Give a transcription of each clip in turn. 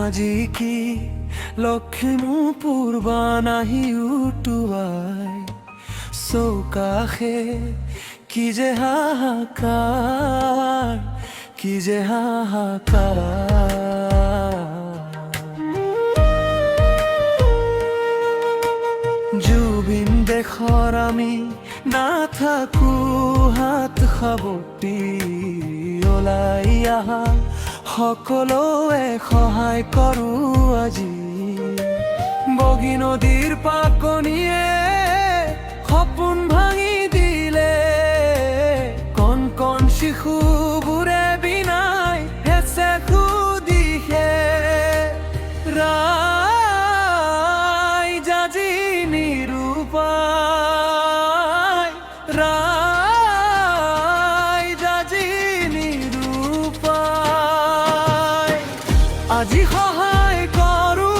আজি কি লখিমপুৰ পূৰ্বা নাহি উটুৱাই চৌকাষে কি যে হাহাকাৰ, কি যে হাহাকাৰ। জুবিন দেশৰ আমি নাথাকো হাত সাৱটি ওলাই আহা সকলোৱে সহায় কৰো আজি। বগী নদীৰ পাকনিয়ে সপোন ভাঙি দিলে, কণ কণ শিশুবোৰে বিনাই হেঁচে সুদিশে। ৰাইজ আজি নিৰুপায়, ৰাইজ আজি নিৰুপায়। আজি সহায় কৰো,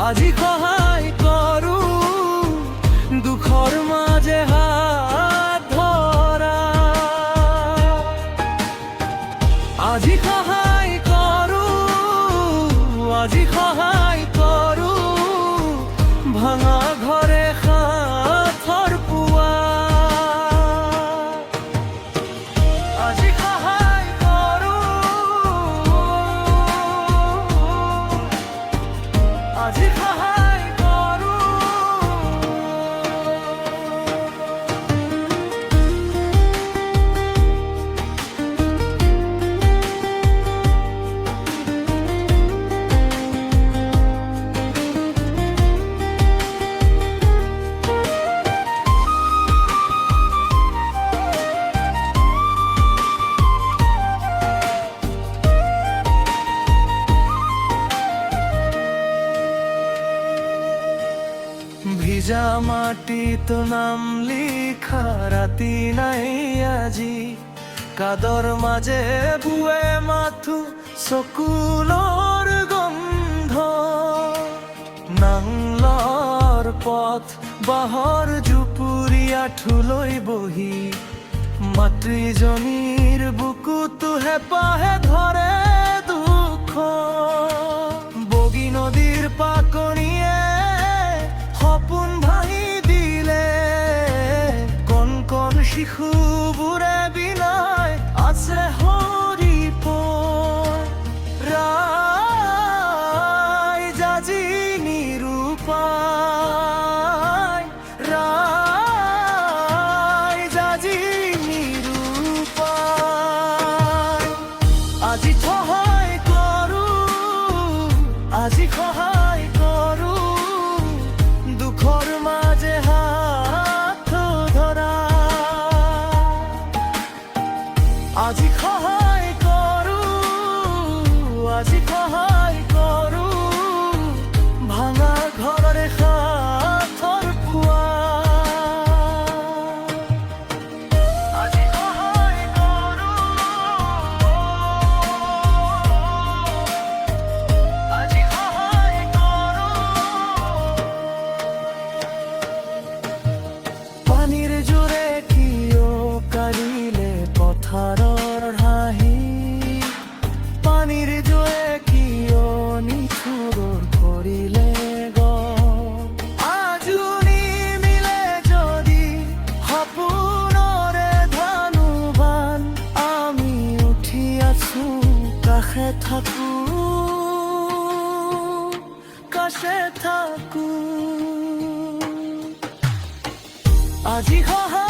আজি সহায় কৰো, দুখৰ মাজে হাত ধৰা। আজি সহায় কৰো, আজি সহায় কৰো, ভাঙা ঘৰে সাথৰ পুৱা। আজি সহায় কৰো, আজি সহায় কৰো। ভিজা মাটিত নাম লিখা ৰাতি নাই আজি, কাদৰ মাজে বুৱে মাথো চকুলৰ গন্ধ। নাংলৰ পথ বাঁহৰ জুপুৰীয়া ঠুলৈ বহি, মাতৃজনীৰ বুকুতো হেঁপাহে ধৰে দুখ। বগী নদীৰ পাকনিয়ে সপোন ভাঙি দিলে, কণ কণ শিশুবোৰে বিনাই আছে সৰিপ। ৰাইজ আজি নিৰুপায়, ৰাইজ আজি নিৰুপায়। আজি সহায় কৰো, আজি সহায় কৰো, দুখৰ মাজে হাত ধৰা। আজি সহায় কৰো, আজি সহায় কৰো, ভাঙা ঘৰৰে সাথৰ পুৱা। আজি সহায় কৰো, আজি সহায় কৰো। পানীৰ জোৰে কিয় কাঢ়িলে পথাৰৰ হাঁহি, পানীৰ জোৰে কিয় নিঠুৰ কৰিলে গম। আজুনি মিলে যদি সপোনৰে ধানুবান, আমি উঠি আছো কাষে থাকো, কাষে থাকো। আজি সহায়